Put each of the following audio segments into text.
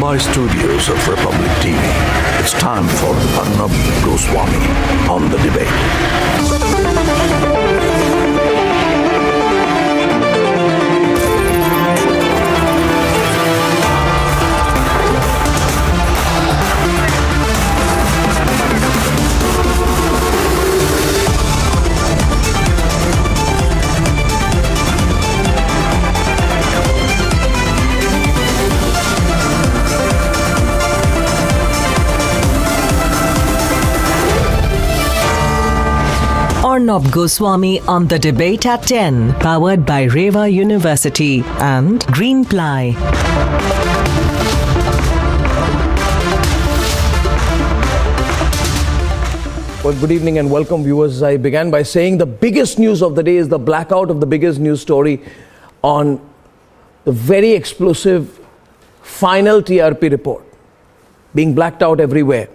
Mumbai studios of Republic TV, it's time for Arnab Goswami on the debate. Arnab Goswami on the debate at 10, powered by Reva University and Greenply. Well, good evening and welcome, viewers. I began by saying the biggest news of the day is the blackout of the biggest news story on the very explosive final TRP report being blacked out everywhere.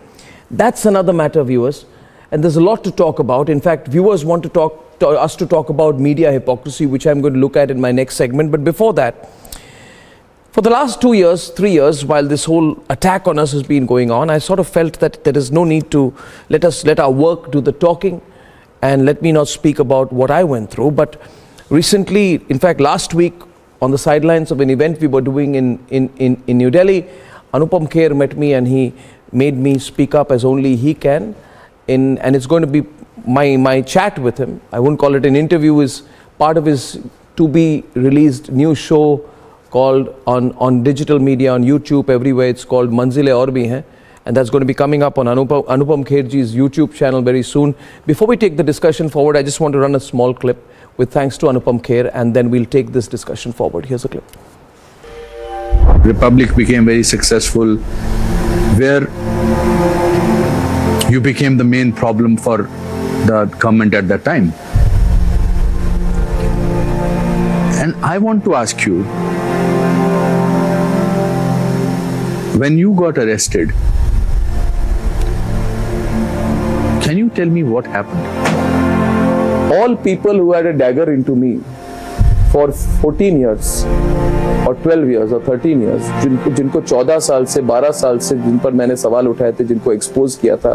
That's another matter, viewers. And there's a lot to talk about. In fact, viewers want to talk about media hypocrisy, which I'm going to look at in my next segment. But before that, for the last 2 years, 3 years, while this whole attack on us has been going on, I sort of felt that there is no need to let our work do the talking, and let me not speak about what I went through. But recently, in fact, last week, on the sidelines of an event we were doing in New Delhi, Anupam Kher met me and he made me speak up as only he can. And it's going to be my chat with him. I won't call it an interview, is part of his to be released new show called on digital media, on YouTube, everywhere. It's called Manzile Aur Bhi Hain, and that's going to be coming up on Anupam Kherji's YouTube channel very soon. Before we take the discussion forward, I just want to run a small clip with thanks to Anupam Kher, and then we'll take this discussion forward. Here's a clip. Republic became very successful, where you became the main problem for the government at that time. And I want to ask you, when you got arrested, can you tell me what happened? All people who had a dagger into me for 14 years or 12 years or 13 years, जिनको 14 साल से 12 साल से जिन पर मैंने सवाल उठाए थे, जिनको एक्सपोज किया था,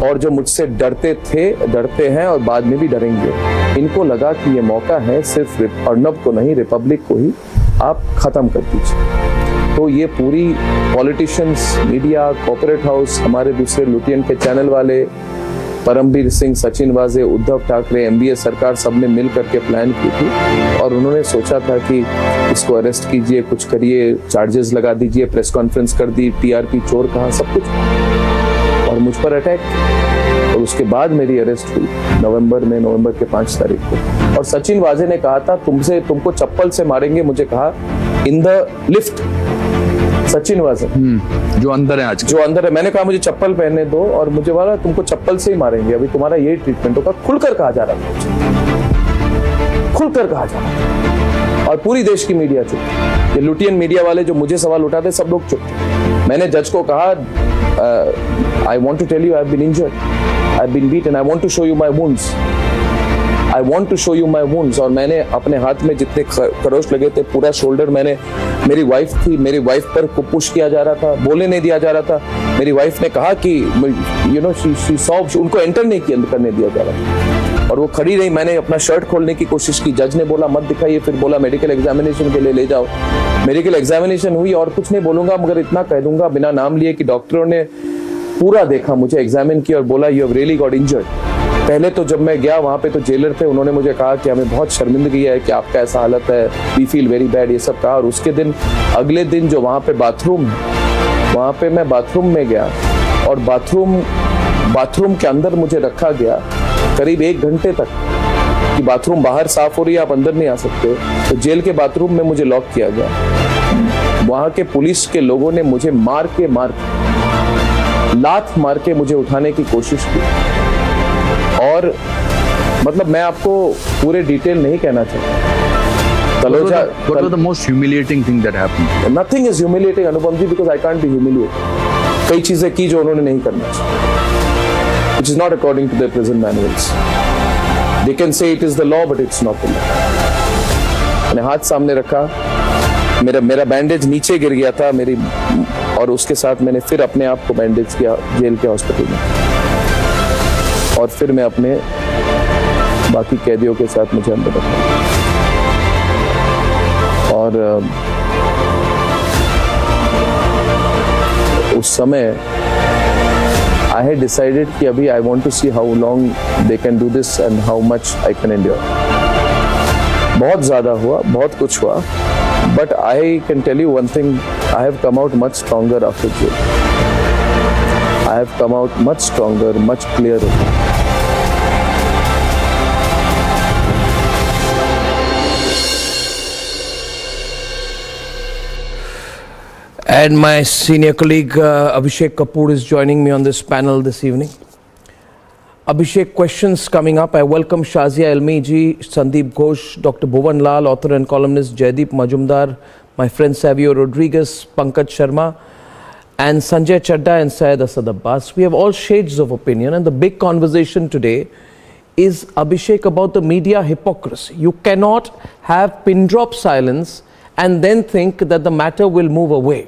और जो मुझसे डरते हैं और बाद में भी डरेंगे, इनको लगा कि ये मौका है सिर्फ अर्नब को नहीं, रिपब्लिक को ही आप खत्म कर दीजिए। तो ये पूरी पॉलिटिशियंस, मीडिया, कॉर्पोरेट हाउस, हमारे दूसरे लुटियन के चैनल वाले, परमबीर सिंह, सचिन वाजे, उद्धव ठाकरे, एमबीए सरकार, सबने मिल करके प्लान की थी और उन्होंने सोचा था कि इसको अरेस्ट कीजिए, कुछ करिए, चार्जेस लगा दीजिए, प्रेस कॉन्फ्रेंस कर दी, टीआरपी चोर कहा, सब कुछ, और मुझ पर अटैक। और उसके बाद मेरी अरेस्ट हुई नवंबर के 5 तारीख को। और सचिन वाजे ने कहा था तुमको चप्पल से मारेंगे, मुझे कहा इन द लिफ्ट। सचिन वाजे जो अंदर है आज, जो अंदर है, मैंने कहा मुझे चप्पल पहनने दो और मुझे बोला तुमको चप्पल से ही मारेंगे, अभी तुम्हारा यही ट्रीटमेंट होगा। खुलकर कहा जा रहा था, खुलकर कहा जा रहा था, और पूरी देश की मीडिया चुप। ये लुटियन मीडिया वाले जो मुझे सवाल उठाते, सब लोग चुप। मैंने जज को कहा, I want to tell you I have been injured, I have been beaten, I want to show you my wounds, I want to show you my wounds. और मैंने अपने हाथ में जितने खरोच लगे थे, पूरा शोल्डर, मेरी वाइफ थी, मेरी वाइफ पर पुश किया जा रहा था, बोलने नहीं दिया जा रहा था। मेरी वाइफ ने कहा कि उनको एंटर नहीं करने दिया जा रहा था और वो खड़ी रही। मैंने अपना शर्ट खोलने की कोशिश की, जज ने बोला मत दिखाइए, फिर बोला मेडिकल एग्जामिनेशन के लिए ले जाओ। मेडिकल एग्जामिनेशन हुई और कुछ नहीं बोलूंगा, मगर इतना कह दूंगा बिना नाम लिए कि डॉक्टरों ने पूरा देखा, मुझे एग्जामिन किया और बोला you have really got injured. पहले तो जब मैं गया वहाँ पे तो जेलर थे, उन्होंने मुझे कहा कि हमें बहुत शर्मिंदगी है कि आपका ऐसा हालत है, वी फील वेरी बैड, ये सब कहा। और उसके दिन, अगले दिन जो वहाँ पे बाथरूम, वहाँ पे मैं बाथरूम में गया और बाथरूम के अंदर मुझे रखा गया करीब 1 घंटे तक कि बाथरूम बाहर साफ हो रही है, आप अंदर नहीं आ सकते। तो जेल के बाथरूम में मुझे लॉक किया गया। वहाँ के पुलिस के लोगों ने मुझे लात मार के मुझे उठाने की कोशिश की। और मतलब मैं आपको पूरे डिटेल नहीं कहना चाहता। Taloja, what was the most humiliating thing that happened? Nothing is humiliating, Anupam ji, because I can't be humiliated. कई चीजें की जो उन्होंने नहीं करना चाहिए, which is not according to their prison manuals. They can say it is the law, but it's not the law. मैंने हाथ सामने रखा, मेरा बैंडेज नीचे गिर गया था मेरी, और उसके साथ मैंने फिर अपने आप को बैंडेज किया जेल के हॉस्पिटल में, और फिर मैं अपने बाकी कैदियों के साथ मुझे अंदर रखा। और उस समय I had decided कि अभी I want to see how long they can do this and how much I can endure. बहुत ज़्यादा हुआ, बहुत कुछ हुआ, but I can tell you one thing, I have come out much stronger after jail. I have come out much stronger, much clearer. And my senior colleague Abhishek Kapoor is joining me on this panel this evening. Abhishek, questions coming up. I welcome Shazia Elmiji, Sandeep Ghosh, Dr. Bhuvan Lal, author and columnist Jaideep Majumdar, my friend Savio Rodriguez, Pankaj Sharma, and Sanjay Chadda and Syed Asad Abbas. We have all shades of opinion, and the big conversation today is, Abhishek, about the media hypocrisy. You cannot have pin drop silence and then think that the matter will move away.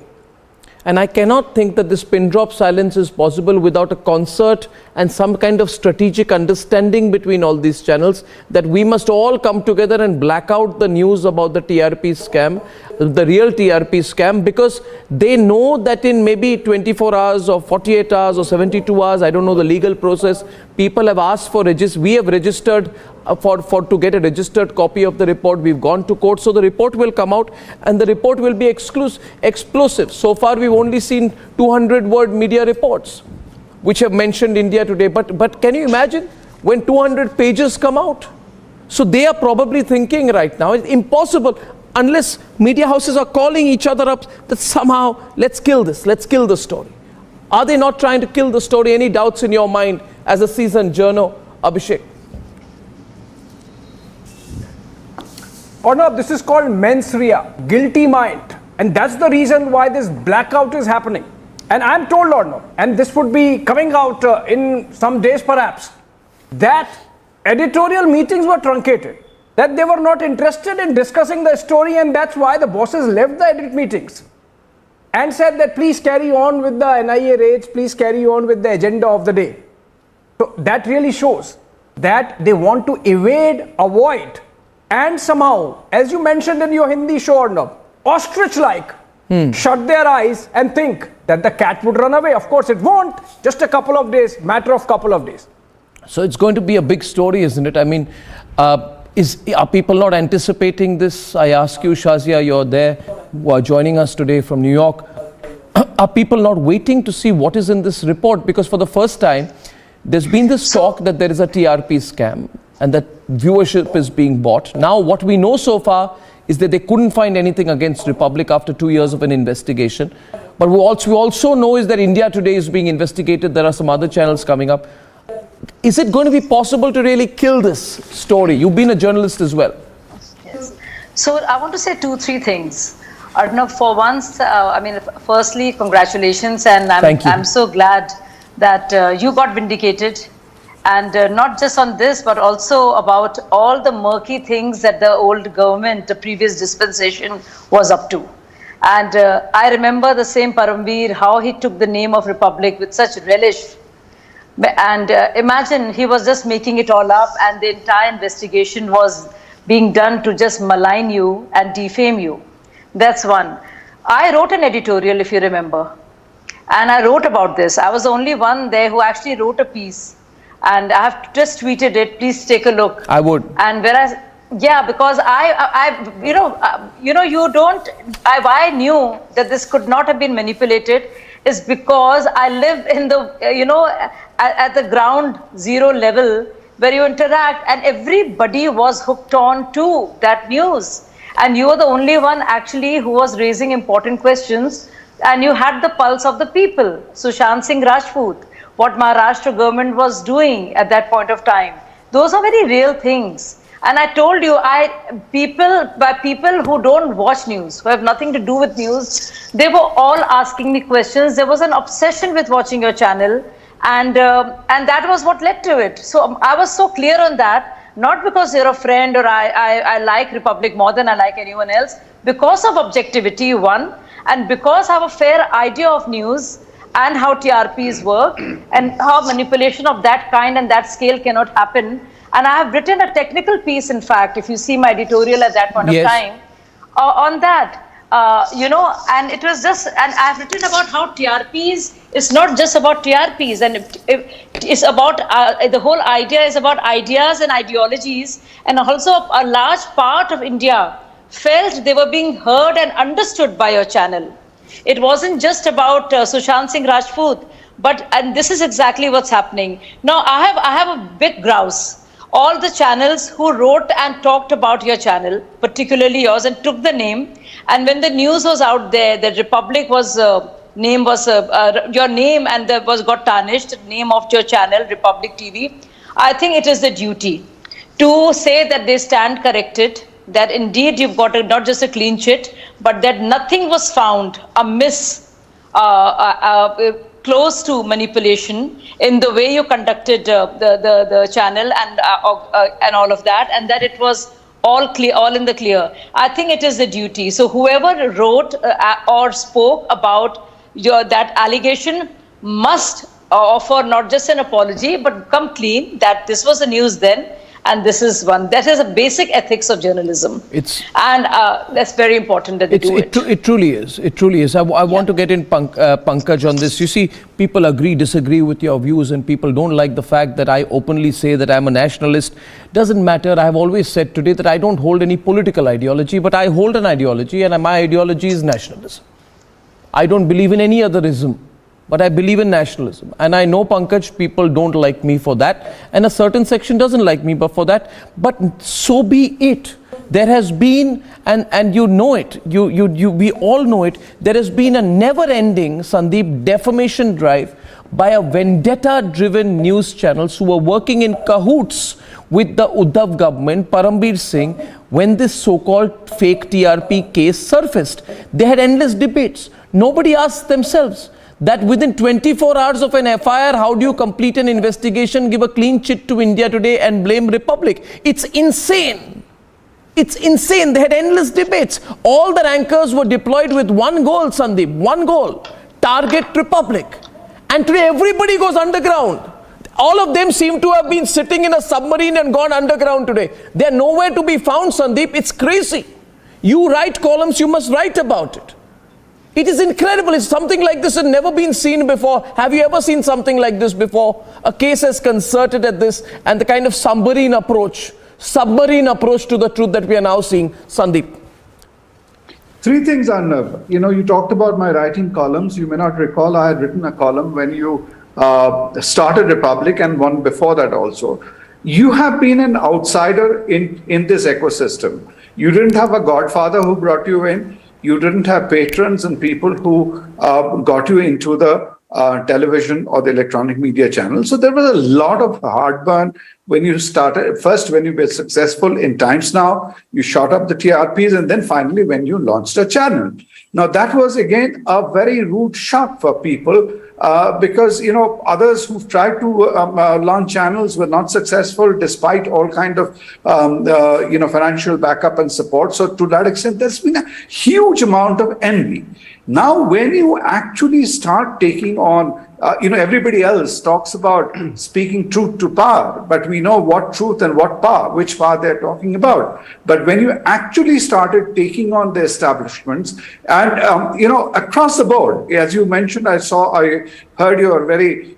And I cannot think that this pin drop silence is possible without a concert and some kind of strategic understanding between all these channels, that we must all come together and black out the news about the TRP scam, the real TRP scam, because they know that in maybe 24 hours or 48 hours or 72 hours, I don't know the legal process, people have asked for we have registered to get a registered copy of the report. We've gone to court, so the report will come out and the report will be explosive. So far we've only seen 200-word media reports which have mentioned India today, but can you imagine when 200 pages come out? So they are probably thinking right now, it's impossible unless media houses are calling each other up that somehow let's kill this, let's kill the story. Are they not trying to kill the story? Any doubts in your mind as a seasoned journo, Abhishek? Arnab, this is called mens rea, guilty mind. And that's the reason why this blackout is happening. And I'm told, Arnab, and this would be coming out in some days perhaps, that editorial meetings were truncated, that they were not interested in discussing the story, and that's why the bosses left the edit meetings and said that please carry on with the NIA raids, please carry on with the agenda of the day. So that really shows that they want to evade, avoid, and somehow, as you mentioned in your Hindi show, Arnab, ostrich-like, shut their eyes and think that the cat would run away. Of course, it won't. Just a couple of days, matter of couple of days. So it's going to be a big story, isn't it? I mean, are people not anticipating this? I ask you, Shazia, you're there, who are joining us today from New York. Are people not waiting to see what is in this report? Because for the first time, there's been this talk that there is a TRP scam and that viewership is being bought. Now, what we know so far is that they couldn't find anything against Republic after 2 years of an investigation. But we also know is that India Today is being investigated. There are some other channels coming up. Is it going to be possible to really kill this story? You've been a journalist as well. Yes. So I want to say 2-3 things. Arnab, for once, firstly, congratulations, and I'm so glad that you got vindicated. And not just on this, but also about all the murky things that the old government, the previous dispensation, was up to. And I remember the same Paramveer, how he took the name of Republic with such relish. And imagine he was just making it all up, and the entire investigation was being done to just malign you and defame you. That's one. I wrote an editorial, if you remember, and I wrote about this. I was the only one there who actually wrote a piece. And I have just tweeted it. Please take a look. I would. And whereas, yeah, because I I knew that this could not have been manipulated is because I live in the, at the ground zero level where you interact, and everybody was hooked on to that news. And you were the only one actually who was raising important questions, and you had the pulse of the people. Sushant Singh Rajput, what Maharashtra government was doing at that point of time. Those are very real things. And I told you, people who don't watch news, who have nothing to do with news, they were all asking me questions. There was an obsession with watching your channel, and that was what led to it. So I was so clear on that, not because you're a friend or I like Republic more than I like anyone else, because of objectivity, one, and because I have a fair idea of news and how TRPs work and how manipulation of that kind and that scale cannot happen. And I have written a technical piece, in fact, if you see my editorial at that point of time, on that. And it was just, and I've written about how TRPs is not just about TRPs, and it's about the whole idea is about ideas and ideologies, and also a large part of India felt they were being heard and understood by your channel. It wasn't just about Sushant Singh Rajput, and this is exactly what's happening. Now, I have a big grouse. All the channels who wrote and talked about your channel, particularly yours, and took the name. And when the news was out there, the Republic was name was your name, and there got tarnished. Name of your channel, Republic TV. I think it is the duty to say that they stand corrected. That indeed you've got not just a clean chit, but that nothing was found amiss, close to manipulation in the way you conducted the channel and all of that, and that it was all clear, all in the clear. I think it is the duty. So whoever wrote or spoke about that allegation must offer not just an apology, but come clean that this was the news then. And this is one that is a basic ethics of journalism. That's very important that they do it. It truly is. It truly is. I want to get in Pankaj on this. You see, people agree, disagree with your views, and people don't like the fact that I openly say that I'm a nationalist. Doesn't matter. I have always said today that I don't hold any political ideology, but I hold an ideology, and my ideology is nationalism. I don't believe in any other ism, but I believe in nationalism. And I know, Pankaj, people don't like me for that, and a certain section doesn't like me for that, but so be it. There has been, and you know it, we all know it, there has been a never-ending, Sandeep, defamation drive by a vendetta-driven news channels who were working in cahoots with the Uddhav government, Parambir Singh, when this so-called fake TRP case surfaced. They had endless debates. Nobody asked themselves that within 24 hours of an FIR, how do you complete an investigation, give a clean chit to India Today and blame Republic? It's insane. It's insane. They had endless debates. All the anchors were deployed with one goal, Sandeep, one goal: target Republic. And today everybody goes underground. All of them seem to have been sitting in a submarine and gone underground today. They are nowhere to be found, Sandeep. It's crazy. You write columns, you must write about it. It is incredible. It's something like this has never been seen before. Have you ever seen something like this before? A case as concerted as this, and the kind of submarine approach to the truth that we are now seeing. Sandeep. Three things, Arnab. You talked about my writing columns. You may not recall I had written a column when you started Republic, and one before that also. You have been an outsider in this ecosystem. You didn't have a godfather who brought you in. You didn't have patrons and people who got you into the television or the electronic media channel. So there was a lot of heartburn when you started. First, when you were successful in Times Now, you shot up the TRPs, and then finally when you launched a channel. Now that was again a very rude shock for people because others who've tried to launch channels were not successful despite all kind of financial backup and support. So to that extent, there's been a huge amount of envy. Now, when you actually start taking on, everybody else talks about speaking truth to power, but we know what truth and what power, which power they're talking about. But when you actually started taking on the establishments and, across the board, as you mentioned, I heard your very,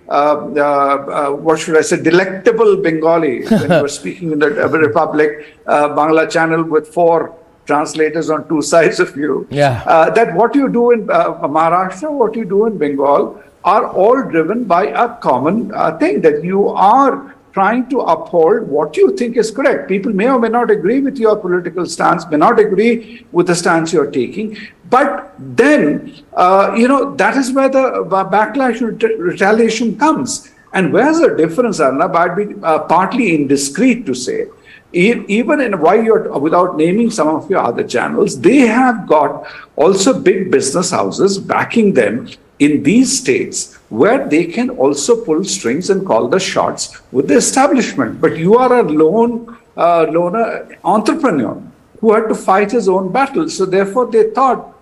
delectable Bengali when you were speaking in the Republic Bangla channel with 4 translators on 2 sides of you. That what you do in Maharashtra, what you do in Bengal are all driven by a common thing, that you are trying to uphold what you think is correct. People may or may not agree with your political stance, may not agree with the stance you're taking, but then, that is where the backlash and retaliation comes. And where's the difference, Arnab? I'd be partly indiscreet to say, even in why you're, without naming some of your other channels, they have got also big business houses backing them in these states where they can also pull strings and call the shots with the establishment. But you are a loner entrepreneur. who had to fight his own battles. So therefore, they thought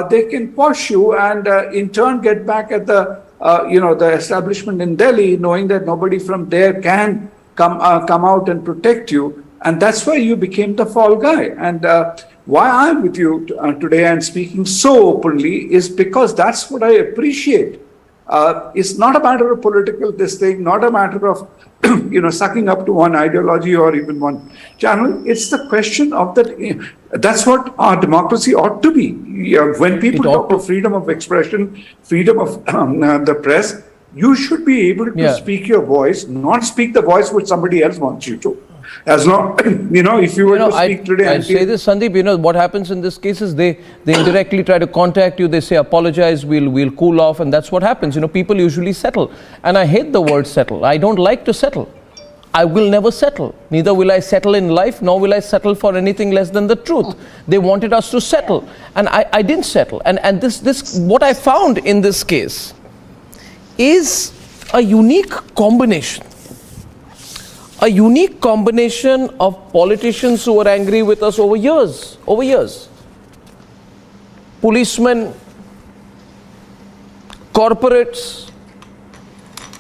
they can quash you and in turn get back at the the establishment in Delhi, knowing that nobody from there can come out and protect you. And that's why you became the fall guy. And why I'm with you today and speaking so openly is because that's what I appreciate. It's not a matter of political this thing, not a matter of sucking up to one ideology or even one channel. It's the question of that. That's what our democracy ought to be. When people talk of freedom of expression, freedom of the press, you should be able to speak your voice, not speak the voice which somebody else wants you to. As long, if you were to speak today... I say this, Sandeep, what happens in this case is they indirectly try to contact you, they say, apologize, we'll cool off, and that's what happens. People usually settle. And I hate the word settle. I don't like to settle. I will never settle. Neither will I settle in life, nor will I settle for anything less than the truth. They wanted us to settle, and I didn't settle. And this what I found in this case is a unique combination. A unique combination of politicians who were angry with us over years. Policemen, corporates,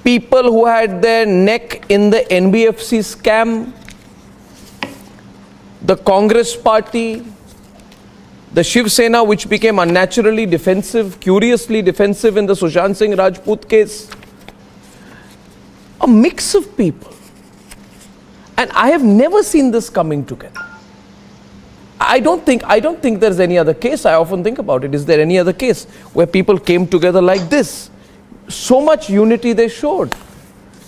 people who had their neck in the NBFC scam, the Congress party, the Shiv Sena, which became unnaturally defensive, curiously defensive in the Sushant Singh Rajput case. A mix of people. And I have never seen this coming together. I don't think there's any other case. I often think about it. Is there any other case where people came together like this? So much unity they showed.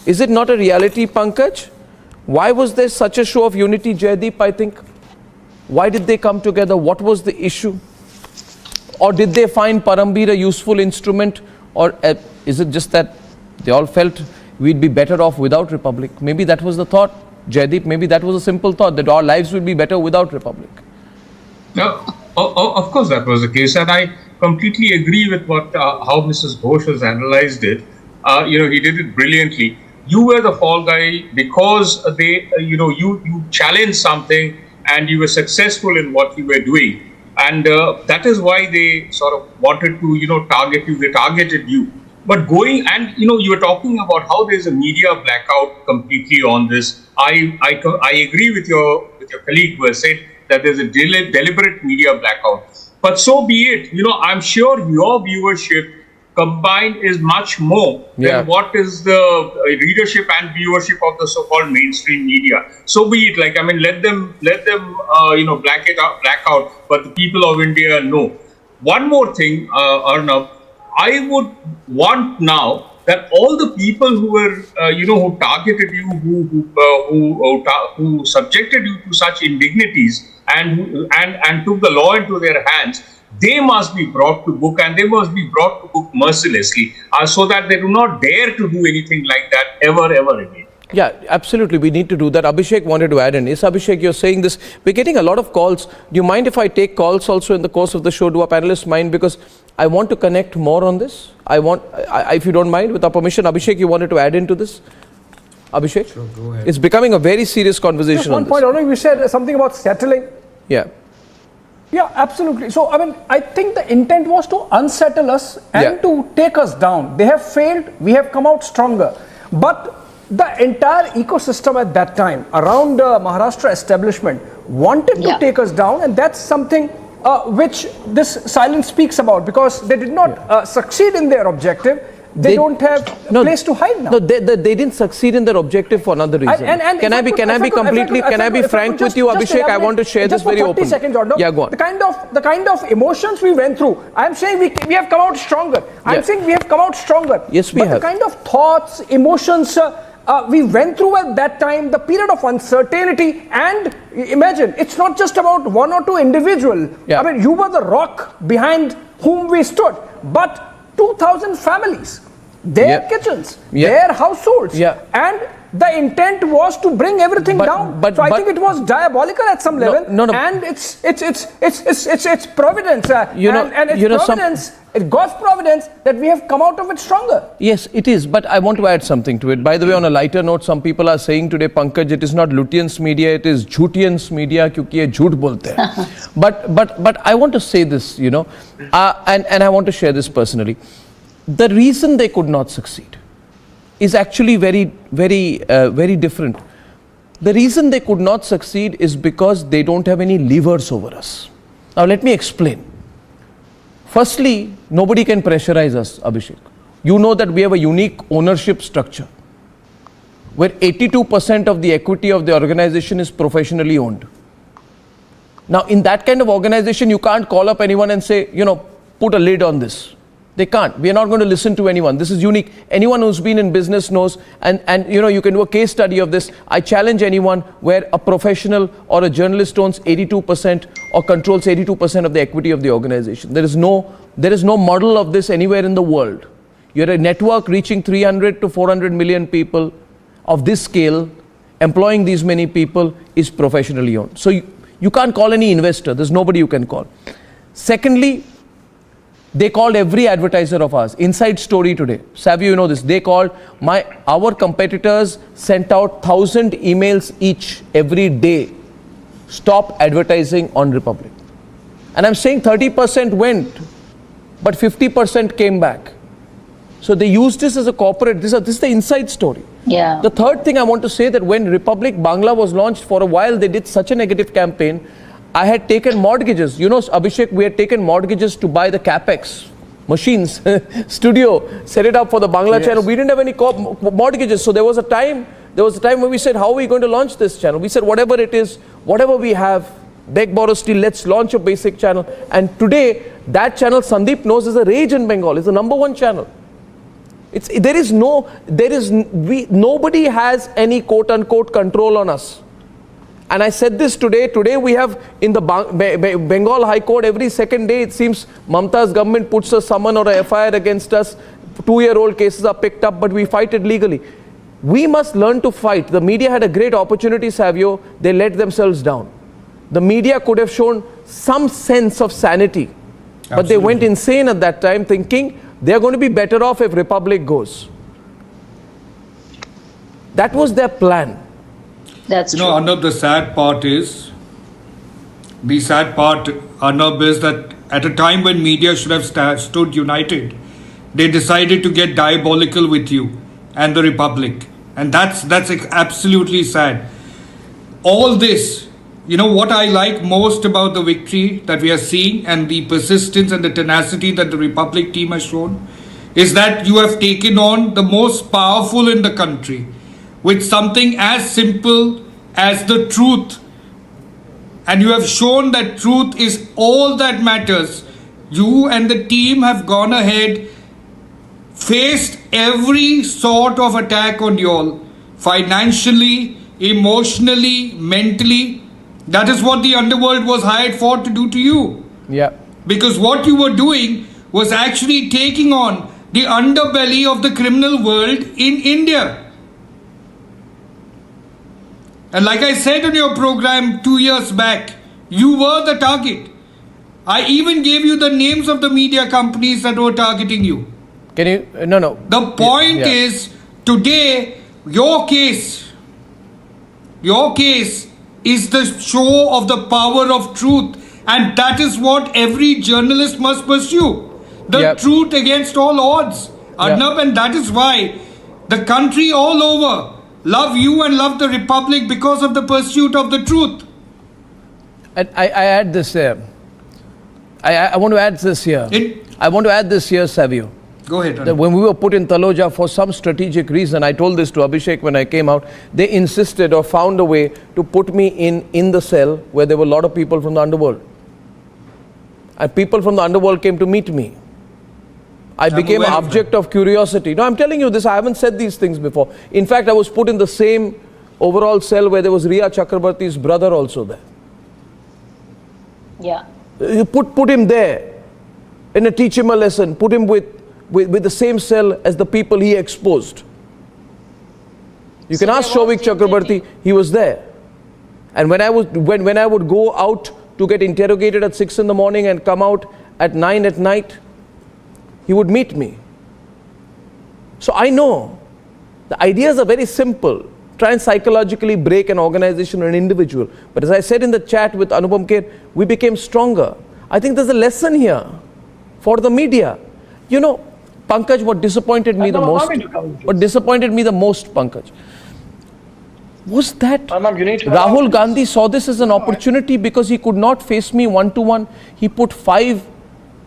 Is it not a reality, Pankaj? Why was there such a show of unity, Jaideep, I think? Why did they come together? What was the issue? Or did they find Parambir a useful instrument? Or is it just that they all felt we'd be better off without Republic? Maybe that was the thought. Jaideep, maybe that was a simple thought, that our lives would be better without Republic. No, of course that was the case, and I completely agree with how Mrs. Ghosh has analyzed it. He did it brilliantly. You were the fall guy because you challenged something and you were successful in what you were doing, and that is why they sort of wanted to target you. They targeted you. But you were talking about how there's a media blackout completely on this. I agree with your colleague who has said that there's a deliberate media blackout. But so be it. I'm sure your viewership combined is much more than what is the readership and viewership of the so-called mainstream media. So be it. Let them black out. But the people of India know. One more thing, Arnab. I would want now that all the people who were, who targeted you, who subjected you to such indignities and took the law into their hands, they must be brought to book, and they must be brought to book mercilessly, so that they do not dare to do anything like that ever again. Yeah, absolutely. We need to do that. Abhishek wanted to add in. Yes, Abhishek, you're saying this. We're getting a lot of calls. Do you mind if I take calls also in the course of the show? Do our panelists mind? Because I want to connect more on this. If you don't mind, with our permission, Abhishek, you wanted to add into this? Abhishek? Sure, go ahead. It's becoming a very serious conversation. Just one point, Arnab, you said something about settling. Yeah. Yeah, absolutely. So, I think the intent was to unsettle us and to take us down. They have failed. We have come out stronger. But the entire ecosystem at that time around Maharashtra establishment wanted to take us down, and that's something which this silence speaks about, because they did not succeed in their objective. They don't have a place to hide now. No, they didn't succeed in their objective for another reason. Can I be frank with you, Abhishek? I want to share this very openly. Yeah, go on. The kind of emotions we went through, I'm saying we have come out stronger. I'm saying we have come out stronger. Yes, we have. But the kind of thoughts, emotions we went through at that time, the period of uncertainty, and imagine, it's not just about one or two individuals. You were the rock behind whom we stood, but 2,000 families, their kitchens, their households, and the intent was to bring everything down. So I think it was diabolical at some level. And it's providence. And it's providence. It's God's providence that we have come out of it stronger. Yes, it is. But I want to add something to it. By the way, on a lighter note, some people are saying today, Pankaj, it is not Lutyens media, it is Jhutians media, because ye jhoot bolte hain. But I want to say this, and I want to share this personally. The reason they could not succeed is actually very different. The reason they could not succeed is because they don't have any levers over us. Now let me explain. Firstly, nobody can pressurize us, Abhishek. You know that we have a unique ownership structure where 82% of the equity of the organization is professionally owned. Now, in that kind of organization, you can't call up anyone and say, put a lid on this. They can't. We are not going to listen to anyone. This is unique. Anyone who's been in business knows, and you can do a case study of this. I challenge anyone where a professional or a journalist owns 82% or controls 82% of the equity of the organization. There is no model of this anywhere in the world. You're a network reaching 300 to 400 million people of this scale, employing these many people is professionally owned. So you can't call any investor. There's nobody you can call. Secondly, they called every advertiser of ours. Inside story today. Savio, you know this. They called our competitors sent out 1,000 emails each every day. Stop advertising on Republic. And I'm saying 30% went, but 50% came back. So they used this as a corporate. This is the inside story. Yeah. The third thing I want to say that when Republic Bangla was launched, for a while they did such a negative campaign. I had taken mortgages. Abhishek, we had taken mortgages to buy the CapEx machines, studio, set it up for the Bangla channel. We didn't have any mortgages. So there was a time when we said, how are we going to launch this channel? We said, whatever it is, whatever we have, beg, borrow, steal, let's launch a basic channel. And today, that channel, Sandeep knows, is a rage in Bengal. It's the #1 channel. Nobody has any quote unquote control on us. And I said this today. Today we have in the Bengal High Court, every second day it seems Mamta's government puts a summon or a FIR against us. 2-year-old cases are picked up, but we fight it legally. We must learn to fight. The media had a great opportunity, Savio. They let themselves down. The media could have shown some sense of sanity. Absolutely. But they went insane at that time, thinking they're going to be better off if Republic goes. That was their plan. That's true. Arnab, the sad part, Arnab, is that at a time when media should have stood united, they decided to get diabolical with you and the Republic. And that's absolutely sad. All this, what I like most about the victory that we are seeing and the persistence and the tenacity that the Republic team has shown is that you have taken on the most powerful in the country with something as simple as the truth. And you have shown that truth is all that matters. You and the team have gone ahead, faced every sort of attack on you all, financially, emotionally, mentally. That is what the underworld was hired for, to do to you. Yeah. Because what you were doing was actually taking on the underbelly of the criminal world in India. And like I said on your program 2 years back, you were the target. I even gave you the names of the media companies that were targeting you. Can you? No. The point is, today, your case is the show of the power of truth. And that is what every journalist must pursue. The truth against all odds. Arnab, and that is why the country all over love you and love the Republic because of the pursuit of the truth. And I add this here. I want to add this here. I want to add this here, Savio. Go ahead. That when we were put in Taloja, for some strategic reason, I told this to Abhishek when I came out, they insisted or found a way to put me in the cell where there were a lot of people from the underworld. And people from the underworld came to meet me. I became an object of curiosity. No, I'm telling you this, I haven't said these things before. In fact, I was put in the same overall cell where there was Riya Chakrabarti's brother also there. Yeah. You put him there and teach him a lesson, put him with the same cell as the people he exposed. You can ask Shouvik Chakrabarti, he was there. And when I would go out to get interrogated at 6 in the morning and come out at 9 at night, he would meet me. So I know the ideas are very simple. Try and psychologically break an organization or an individual. But as I said in the chat with Anupam Kher, we became stronger. I think there's a lesson here for the media. You know, Pankaj, what disappointed me the most, Pankaj, was that Rahul Gandhi saw this as an opportunity because he could not face me one-to-one. He put 5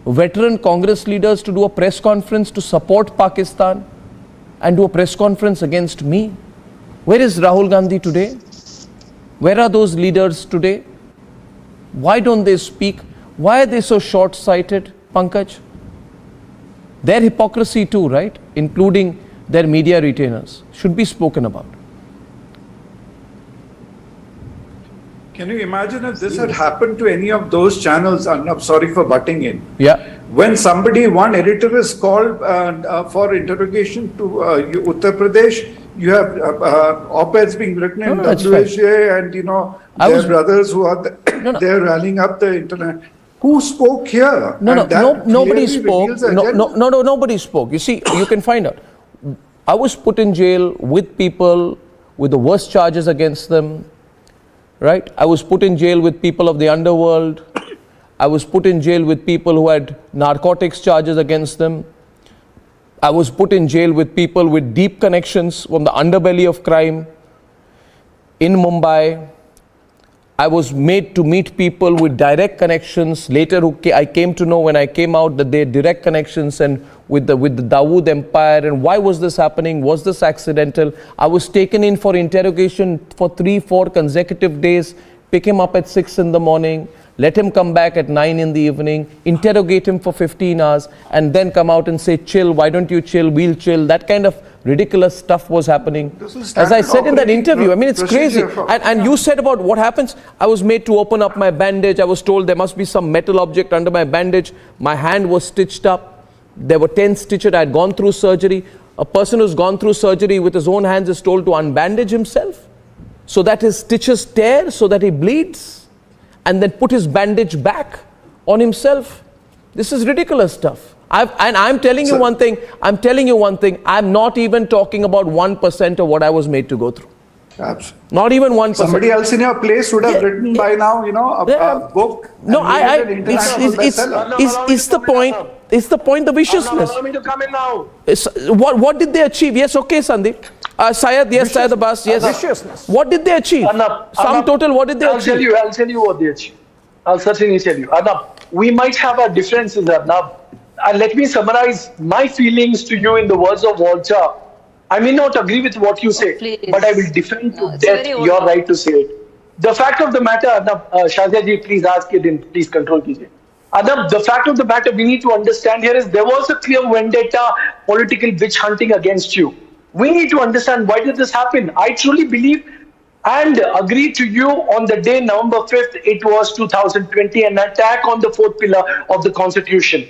veteran Congress leaders to do a press conference to support Pakistan and do a press conference against me. Where is Rahul Gandhi today? Where are those leaders today? Why don't they speak? Why are they so short-sighted, Pankaj? Their hypocrisy too, right? Including their media retainers, should be spoken about. Can you imagine if this had happened to any of those channels? I'm sorry for butting in. Yeah. When one editor is called for interrogation to Uttar Pradesh, you have op-eds being written in WHA and, their brothers who are they're rallying up the internet. Who spoke here? Nobody spoke. Nobody spoke. You see, you can find out. I was put in jail with people with the worst charges against them, right? I was put in jail with people of the underworld. I was put in jail with people who had narcotics charges against them. I was put in jail with people with deep connections from the underbelly of crime in Mumbai. I was made to meet people with direct connections. Later, I came to know when I came out that they had direct connections and with the Dawood empire. And why was this happening? Was this accidental? I was taken in for interrogation for 3-4 consecutive days. Pick him up at 6 in the morning. Let him come back at 9 in the evening, interrogate him for 15 hours, and then come out and say, chill, why don't you chill, we'll chill. That kind of ridiculous stuff was happening. As I said in that interview, I mean, it's crazy. And you said about what happens. I was made to open up my bandage. I was told there must be some metal object under my bandage. My hand was stitched up. There were 10 stitches. I had gone through surgery. A person who's gone through surgery with his own hands is told to unbandage himself so that his stitches tear, so that he bleeds, and then put his bandage back on himself. This is ridiculous stuff. I'm telling you one thing. I'm not even talking about 1% of what I was made to go through. Absolutely. Not even 1%. Somebody else in your place would have written by now, a book. No, it's the point. It's the point, the viciousness. Allow me to come in now. What did they achieve? Yes, okay, Sandeep. Syed, yes, Syed Abbas, yes. Viciousness. What did they achieve? Sum total, what did they achieve? I'll tell you what they achieved. I'll certainly tell you. Arnab, we might have our differences, Arnab. Let me summarize my feelings to you in the words of Walter. I may not agree with what you say, but I will defend to death your right to say it. The fact of the matter, Arnab, Shazia ji, please ask it in, please control kijiye. Arnab, the fact of the matter we need to understand here is there was a clear vendetta, political witch hunting against you. We need to understand why did this happen. I truly believe and agree to you on the day November 5th, it was 2020, an attack on the 4th pillar of the Constitution.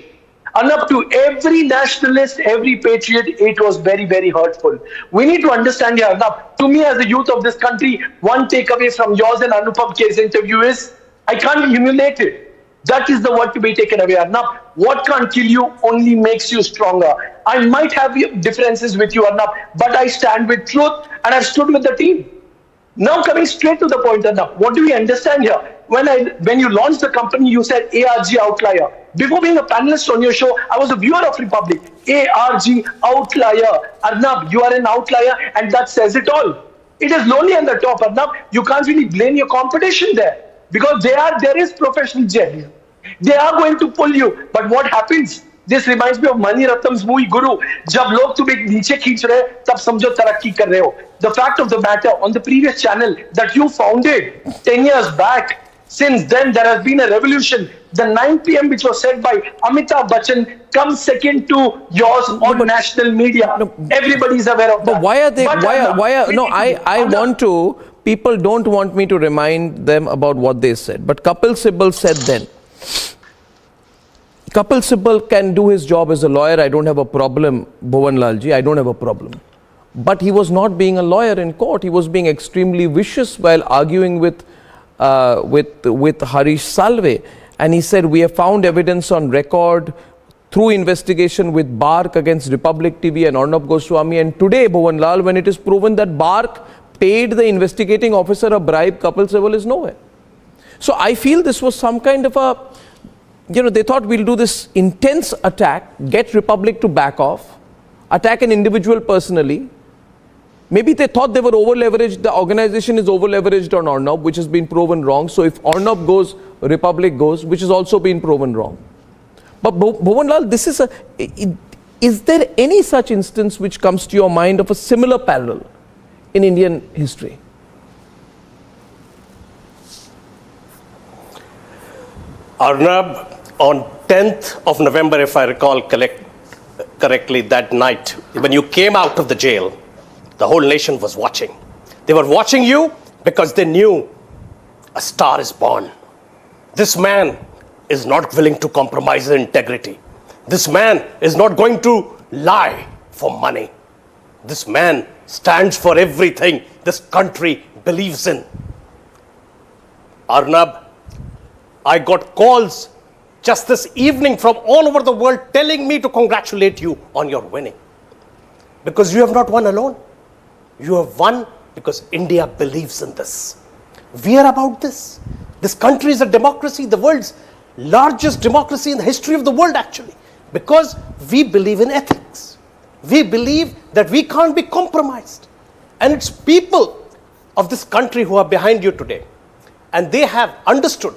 And up to every nationalist, every patriot, it was very, very hurtful. We need to understand here, Arnab, to me as the youth of this country, one takeaway from yours and Anupam Kher's interview is, I can't be humiliated. That is the word to be taken away, Arnab. What can't kill you only makes you stronger. I might have differences with you, Arnab, but I stand with truth and I've stood with the team. Now coming straight to the point, Arnab, what do we understand here? When you launched the company, you said ARG outlier. Before being a panelist on your show, I was a viewer of Republic. ARG outlier. Arnab, you are an outlier and that says it all. It is lonely on the top, Arnab. You can't really blame your competition there. Because there is professional jealousy. They are going to pull you. But what happens? This reminds me of Mani Ratnam's movie Guru. जब लोग तुम्हें नीचे खींच रहे हैं, तब समझो तरक्की कर रहे हो. The fact of the matter, on the previous channel that you founded 10 years back, since then there has been a revolution. The 9 p.m. which was said by Amitabh Bachchan comes second to yours on national media. Everybody is aware of that. But why are they? I want to. People don't want me to remind them about what they said. But Kapil Sibal said then. Kapil Sibal can do his job as a lawyer. I don't have a problem, Bhuvan Lalji. I don't have a problem. but he was not being a lawyer in court. He was being extremely vicious while arguing with Harish Salve. And he said, we have found evidence on record through investigation with Bark against Republic TV and Arnab Goswami. And today, Bhuvan Lal, when it is proven that Bark paid the investigating officer a bribe, Kapil Sibal is nowhere. So I feel this was some kind of a, they thought we'll do this intense attack, get Republic to back off, attack an individual personally. Maybe they thought they were over-leveraged, the organization is over-leveraged on Arnab, which has been proven wrong. So if Arnab goes, Republic goes, which has also been proven wrong. But Bhuvan Lal, this is is there any such instance which comes to your mind of a similar parallel in Indian history? Arnab, on 10th of November, if I recall correctly, that night, when you came out of the jail, the whole nation was watching. They were watching you because they knew a star is born. This man is not willing to compromise his integrity. This man is not going to lie for money. This man stands for everything this country believes in. Arnab, I got calls just this evening from all over the world telling me to congratulate you on your winning. Because you have not won alone. You have won because India believes in this. We are about this. This country is a democracy, the world's largest democracy in the history of the world, actually. Because we believe in ethics. We believe that we can't be compromised. And it's people of this country who are behind you today. And they have understood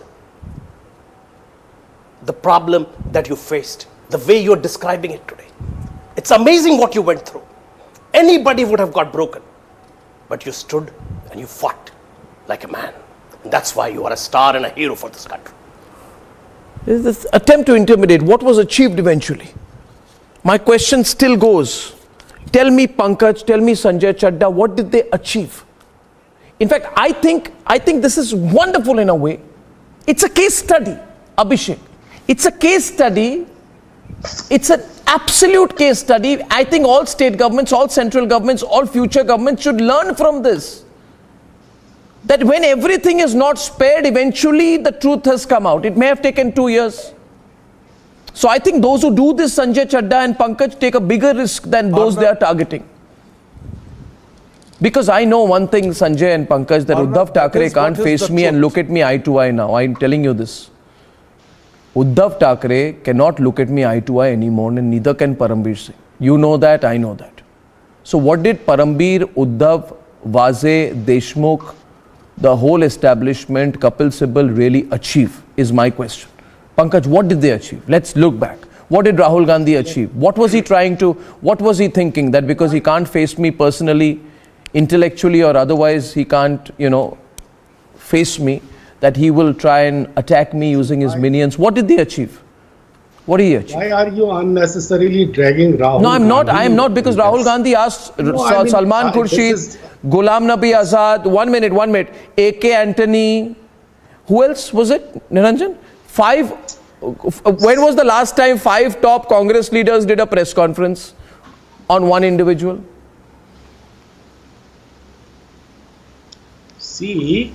the problem that you faced, the way you're describing it today. It's amazing what you went through. Anybody would have got broken. But you stood and you fought like a man. And that's why you are a star and a hero for this country. This attempt to intimidate, what was achieved eventually? My question still goes. Tell me Pankaj, tell me Sanjay Chadda, what did they achieve? In fact, I think this is wonderful in a way. It's a case study, Abhishek. It's a case study. It's an absolute case study. I think all state governments, all central governments, all future governments should learn from this. That when everything is not spared, eventually the truth has come out. It may have taken 2 years. So I think those who do this, Sanjay Chadda and Pankaj, take a bigger risk than those they are targeting. Because I know one thing, Sanjay and Pankaj, that Uddhav Thackeray can't face me and look at me eye to eye now. I'm telling you this. Uddhav Thackeray cannot look at me eye to eye anymore, and neither can Parambir Singh. You know that, I know that. So what did Parambir, Uddhav, Vaze, Deshmukh, the whole establishment, Kapil Sibal really achieve is my question. Pankaj, what did they achieve? Let's look back. What did Rahul Gandhi achieve? What was he trying to, what was he thinking? That because he can't face me personally, intellectually or otherwise, he can't, face me, that he will try and attack me using his minions. What did they achieve? What did he achieve? Why are you unnecessarily dragging Rahul? No, I am not, because Rahul Gandhi asked Salman Khurshid, Ghulam Nabi Azad, one minute, A.K. Antony, who else was it, Niranjan? When was the last time 5 top Congress leaders did a press conference on one individual? See,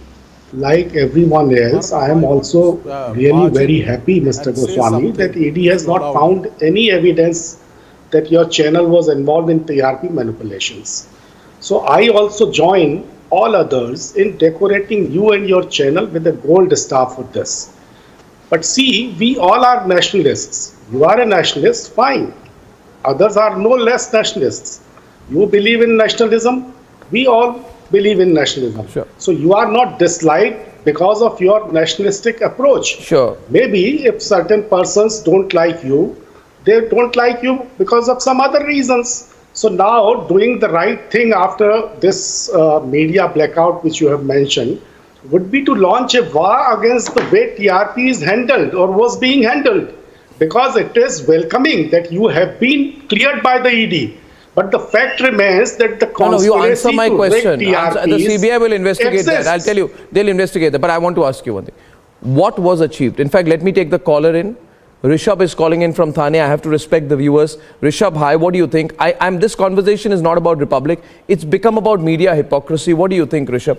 like everyone else, I am also really very happy, Mr. Goswami, that ED has not found any evidence that your channel was involved in TRP manipulations. So I also join all others in decorating you and your channel with a gold star for this. But see, we all are nationalists. You are a nationalist, fine. Others are no less nationalists. You believe in nationalism, we all believe in nationalism. Sure. So you are not disliked because of your nationalistic approach. Sure. Maybe if certain persons don't like you, they don't like you because of some other reasons. So now doing the right thing after this media blackout which you have mentioned would be to launch a war against the way TRP is handled or was being handled, because it is welcoming that you have been cleared by the ED. But the fact remains that the conspiracy you answer my question. The CBI will investigate that. I'll tell you, they'll investigate that. But I want to ask you one thing. What was achieved? In fact, let me take the caller in. Rishabh is calling in from Thane. I have to respect the viewers. Rishabh, hi, what do you think? This conversation is not about Republic. It's become about media hypocrisy. What do you think, Rishabh?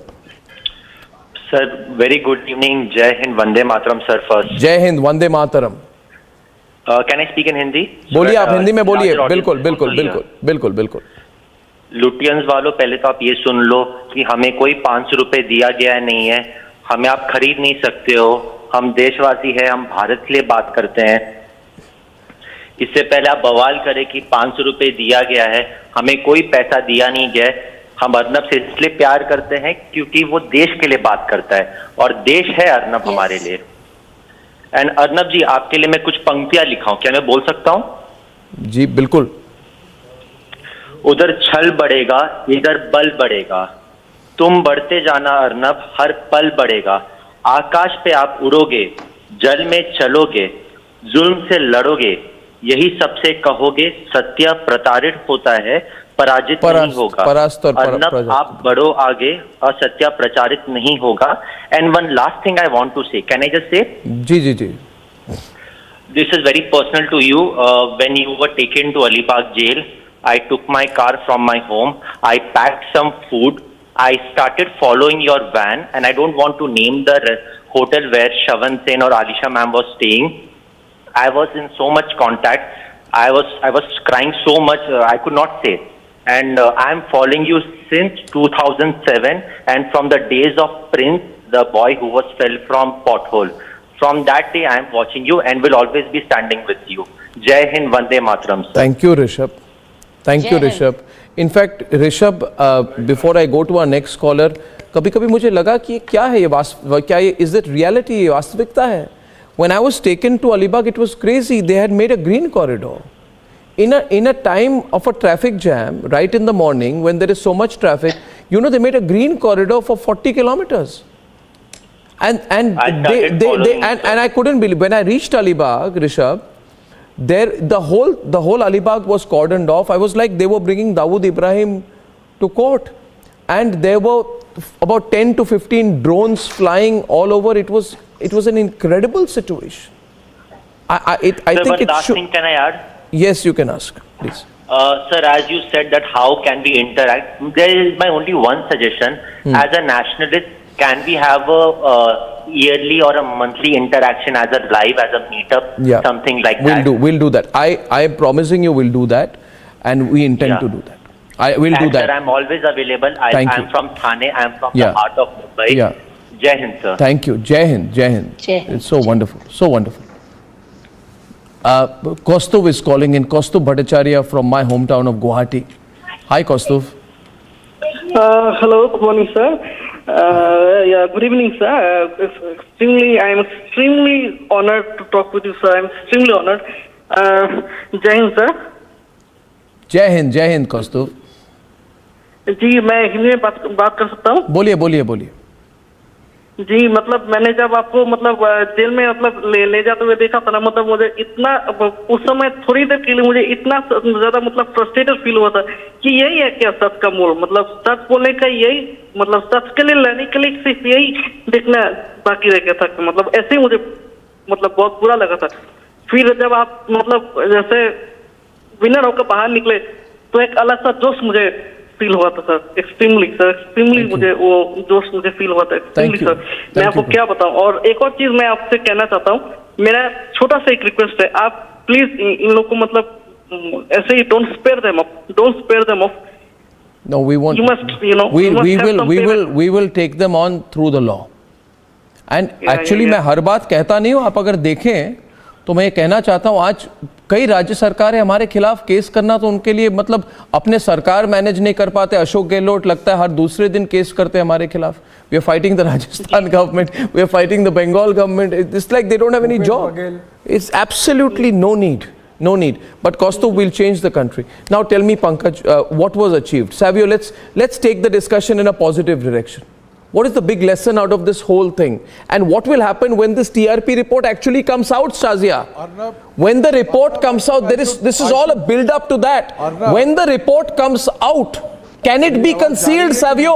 Sir, very good evening. Jai Hind, Vande Mataram, sir, first. Jai Hind, Vande Mataram. Can I speak in Hindi? बोलिए आप हिंदी में बोलिए बिल्कुल बिल्कुल बिल्कुल बिल्कुल बिल्कुल Lutyens वालों पहले तो आप ये सुन लो कि हमें कोई 500 रुपए दिया गया नहीं है, हमें आप खरीद नहीं सकते हो, हम देशवासी हैं, हम भारत के लिए बात करते हैं। इससे पहले आप बवाल करें कि 500 रुपए दिया गया है, हमें कोई पैसा दिया नहीं गया। हम अर्नब से इसलिए प्यार करते हैं क्योंकि वो देश के लिए बात करता है और देश है अर्नब हमारे लिए। एंड अर्नब जी, आपके लिए मैं कुछ पंक्तियां लिखा हूं, क्या मैं बोल सकता हूं? जी बिल्कुल। उधर छल बढ़ेगा, इधर बल बढ़ेगा, तुम बढ़ते जाना अर्नब, हर पल बढ़ेगा। आकाश पे आप उड़ोगे, जल में चलोगे, जुल्म से लड़ोगे, यही सबसे कहोगे, सत्य प्रताड़ित होता है, पराजित नहीं होगा। अर्नब आप बढ़ो आगे, असत्य प्रचारित नहीं होगा। And one last thing I want to say, can I just say? जी जी जी। This is very personal to you. When you were taken to Alibag jail, I took my car from my home. I packed some food. I started following your van, and I don't want to name the hotel where Shavan Sen or Alisha ma'am was staying. I was in so much contact. I was crying so much. I could not say. And I am following you since 2007, and from the days of Prince, the boy who was fell from pothole. From that day, I am watching you and will always be standing with you. Jai Hind, Vande Mataram. Sir. Thank you, Rishabh. Thank you, Rishabh. In fact, Rishabh, before I go to our next caller, कभी-कभी मुझे लगा कि क्या है ये क्या ये is it reality, ये वास्तविकता है? When I was taken to Alibag, it was crazy. They had made a green corridor. In a time of a traffic jam, right in the morning, when there is so much traffic, you know, they made a green corridor for 40 kilometers. And I couldn't believe, when I reached Alibag, Rishabh, there the whole Alibag was cordoned off. I was like, they were bringing Dawood Ibrahim to court, and there were about 10 to 15 drones flying all over. It was an incredible situation. I think it last should. thing can I add? Yes, you can ask, please. Sir, as you said that how can we interact, there is my only one suggestion. As a nationalist, can we have a yearly or a monthly interaction as a live, as a meetup, something like that? We'll do that. I am promising you we'll do that, and we intend to do that. I will do that. Sir, I'm always available. I'm from Thane. I'm from the heart of Mumbai. Yeah. Jai Hind, sir. Thank you. Jai Hind. Jai Hind. Jai Hind. It's so wonderful. So wonderful. Kaustuv is calling in. Kaustuv Bhattacharya from my hometown of Guwahati. Hi, Kaustuv. Hello. Good morning, sir. Good evening, sir. I am extremely honored to talk with you, sir. I am extremely honored. Jai Hind, sir. Jai Hind, Kaustuv. जी, मैं हिंदी में बात कर सकता हूँ? बोलिए. जी, मतलब मैंने जब आपको मतलब जेल में मतलब ले जाते हुए देखा था ना, मतलब मुझे इतना उस समय थोड़ी देर के लिए मुझे इतना ज्यादा मतलब फ्रस्ट्रेटेड फील हुआ था कि यही है क्या सच का मोल, मतलब सच बोलने का यही, मतलब सच के लिए लड़ने के लिए सिर्फ यही देखना बाकी रह गया था, मतलब ऐसे ही मुझे मतलब बहुत बुरा लगा था। फिर जब आप मतलब जैसे विनर होकर बाहर निकले तो एक अलग सा जोश मुझे फील हुआ था सर, एक्सट्रीमली मुझे वो जोश मुझे फील हुआ था, एक्सट्रीमली सर। मैं आपको क्या बताऊं। और एक और चीज मैं आपसे कहना चाहता हूं, मेरा छोटा सा एक रिक्वेस्ट है, आप प्लीज इन लोग को मतलब ऐसे ही don't spare them off. No, we won't. You must, you know, we will take them on through the law. And actually मैं हर बात कहता नहीं हूँ, आप अगर देखें तो मैं ये कहना चाहता हूँ, आज कई राज्य सरकारें हमारे खिलाफ केस करना तो उनके लिए मतलब अपने सरकार मैनेज नहीं कर पाते। अशोक गहलोत लगता है हर दूसरे दिन केस करते हैं हमारे खिलाफ। We are fighting the Rajasthan government, we are fighting the Bengal government. It's like they don't have any job. It's absolutely no need. But Kaustuv will change the country. Now tell me, Pankaj, what was achieved? Savio, let's take the discussion in a positive direction. What is the big lesson out of this whole thing? And what will happen when this TRP report actually comes out, Shazia? Arnab, when the report comes out, this is all a build up to that. Arnab, when the report comes out, can it be concealed, Savio?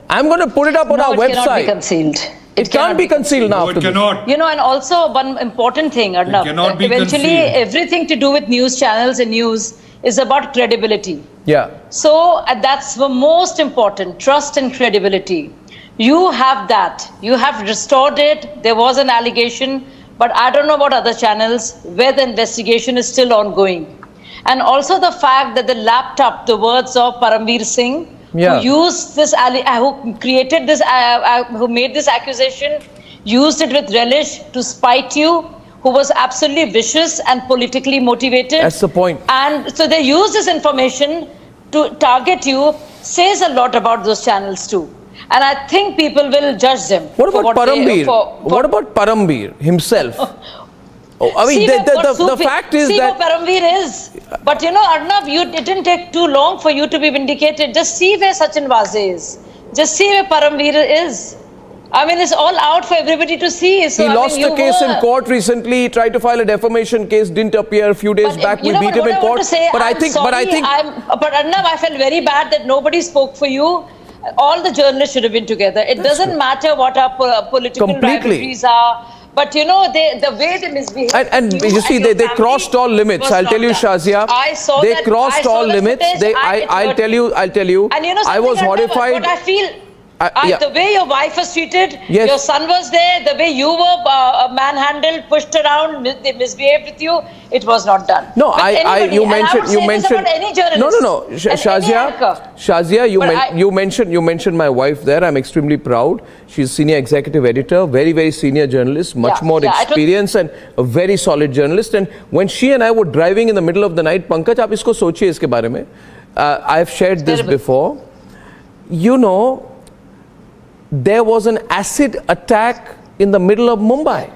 I'm going to put it up on our website. It cannot be concealed. It can't be concealed now. No, it cannot. You know, and also one important thing, Arnab, cannot be eventually concealed. everything to do with news channels and news is about credibility. Yeah. So that's the most important, trust and credibility. You have that. You have restored it. There was an allegation, but I don't know about other channels where the investigation is still ongoing. And also the fact that the laptop, the words of Paramveer Singh, Yeah. who used this, who created this, who made this accusation, used it with relish to spite you, who was absolutely vicious and politically motivated. That's the point. And so they use this information to target you, says a lot about those channels too. And I think people will judge them. What about Paramveer? What about Paramveer himself? I mean, the fact is that... See what Paramveer is. But you know, Arnab, it didn't take too long for you to be vindicated. Just see where Sachin Waze is. Just see where Paramveer is. I mean, it's all out for everybody to see. So, he lost the case in court recently. He tried to file a defamation case, didn't appear. A few days back, we beat him in court. But I think... But Arnab, I felt very bad that nobody spoke for you. All the journalists should have been together. It doesn't matter what our political rivalries are. But you know, the way they misbehaved. And you see, they crossed all limits. I'll tell you, Shazia. I saw they that. crossed all limits. I'll tell you. And you know, I was horrified. What I feel. The way your wife was treated, yes. Your son was there, the way you were manhandled, pushed around, they misbehaved with you, it was not done. No, you mentioned. Any journalist, no. Shazia, you mentioned my wife there. I'm extremely proud. She's senior executive editor, very, very senior journalist, much more experience and a very solid journalist. And when she and I were driving in the middle of the night, Pankaj, aap isko sochiye iske baare mein. I've shared this before. You know, there was an acid attack in the middle of Mumbai.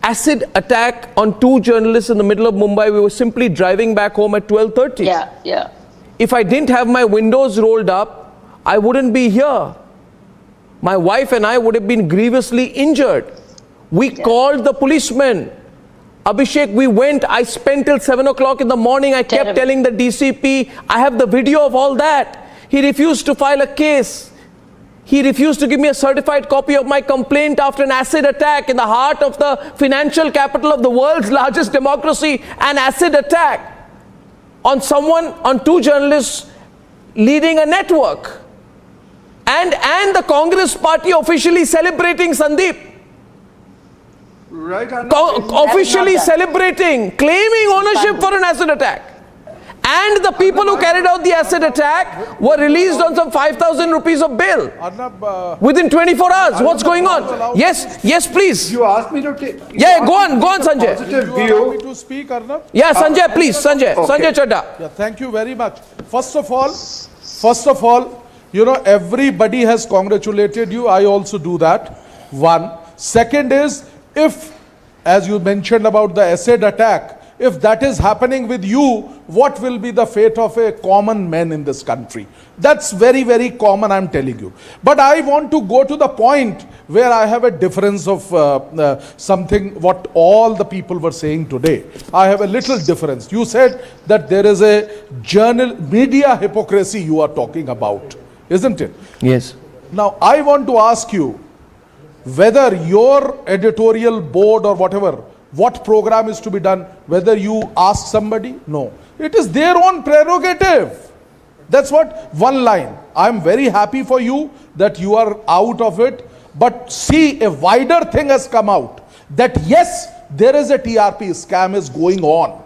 Acid attack on 2 journalists in the middle of Mumbai. We were simply driving back home at 12:30. Yeah. If I didn't have my windows rolled up, I wouldn't be here. My wife and I would have been grievously injured. We called the policemen. Abhishek, we went. I spent till 7 o'clock in the morning. I kept telling the DCP, I have the video of all that. He refused to file a case. He refused to give me a certified copy of my complaint after an acid attack in the heart of the financial capital of the world's largest democracy. An acid attack on 2 journalists leading a network. And the Congress party officially celebrating, Sandeep. Right. Officially celebrating, claiming ownership for an acid attack. And the people who carried out the acid attack were released on some 5,000 rupees of bail within 24 hours. What's going on? Yes, please. You asked me to take... Yeah, go on, Sanjay. Positive view. To speak, Arnab? Yeah, Sanjay, please, Sanjay Chadda. Yeah, thank you very much. First of all, you know, everybody has congratulated you. I also do that. One. Second is, if, as you mentioned about the acid attack, if that is happening with you, what will be the fate of a common man in this country? That's very, very common, I'm telling you. But I want to go to the point where I have a difference of something what all the people were saying today. I have a little difference. You said that there is a media hypocrisy you are talking about, isn't it? Yes. Now, I want to ask you whether your editorial board or whatever, what program is to be done, whether you ask somebody? No. It is their own prerogative. That's what, one line. I'm very happy for you that you are out of it. But see, a wider thing has come out. That yes, there is a TRP scam is going on.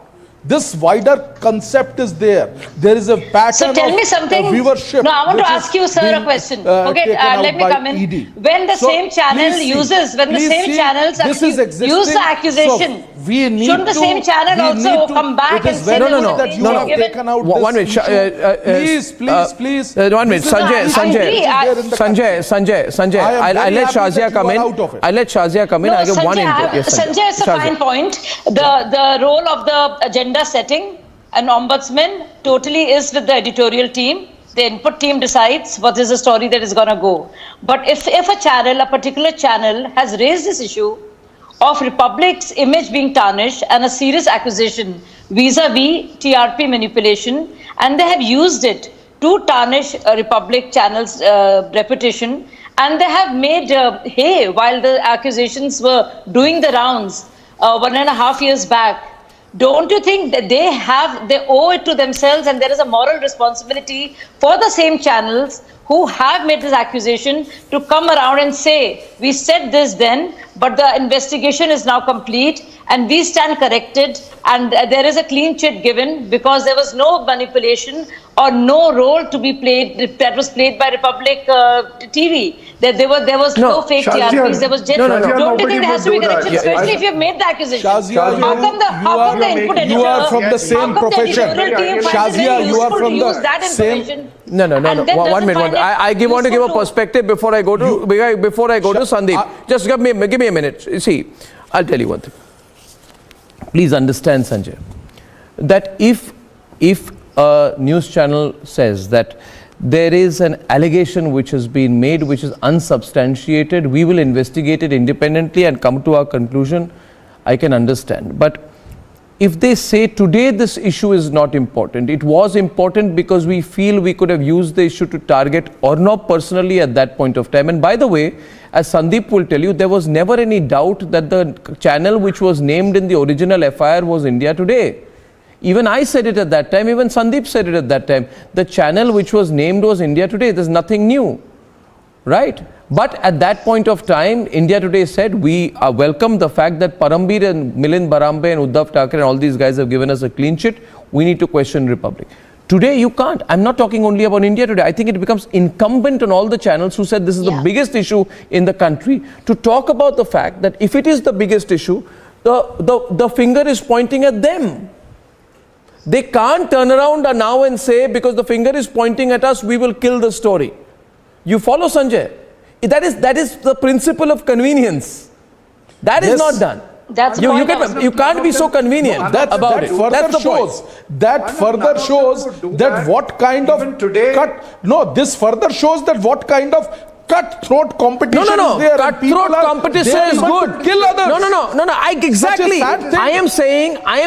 This wider concept is there. There is a pattern so tell me something. Of viewership. No, I want to ask you, sir, a question. Okay, let me come in. ED. When the same channel uses, when the same channels use the accusation, shouldn't the same channel also come back and say no. Taken out 1 minute. Please. 1 minute. Sanjay. I'll let Shazia come in. I'll let Shazia come in. I'll give one input. Yes, Sanjay, it's a fine point. The role of the agenda setting and ombudsman totally is with the editorial team. The input team decides what is the story that is going to go. But if a particular channel has raised this issue of Republic's image being tarnished and a serious accusation vis-a-vis TRP manipulation, and they have used it to tarnish Republic channel's reputation and they have made hay while the accusations were doing the rounds 1.5 years back. Don't you think that they owe it to themselves, and there is a moral responsibility for the same channels who have made this accusation to come around and say, we said this then, but the investigation is now complete and we stand corrected, and there is a clean chit given because there was no manipulation or no role to be played that was played by Republic TV. There was no fake TRPs, there was genuine. Don't you think there has to be correction, especially if you have made the accusation? Shazia, How come the input editor, you are from the same profession. Shazia, you are from the same. No. 1 minute. I want to give a perspective before I go to Sandeep. Just give me a minute. See, I'll tell you one thing. Please understand, Sanjay, that if a news channel says that there is an allegation which has been made which is unsubstantiated, we will investigate it independently and come to our conclusion, I can understand. But if they say today this issue is not important, it was important because we feel we could have used the issue to target Arnab personally at that point of time. And by the way, as Sandeep will tell you, there was never any doubt that the channel which was named in the original FIR was India Today. Even I said it at that time, even Sandeep said it at that time. The channel which was named was India Today. There's nothing new, right? But at that point of time, India Today said, we welcome the fact that Parambir and Milind Barambe and Uddhav Thackeray and all these guys have given us a clean sheet. We need to question Republic. Today, you can't. I'm not talking only about India Today. I think it becomes incumbent on all the channels who said this is the biggest issue in the country to talk about the fact that if it is the biggest issue, the finger is pointing at them. They can't turn around now and say, because the finger is pointing at us, we will kill the story. You follow, Sanjay? That is the principle of convenience. That is not done. That's you can't be so convenient about it. That's the point. That further shows that what kind of this further shows that what kind of cutthroat competition is there. Cutthroat competition is good. Kill others. No. Exactly. I am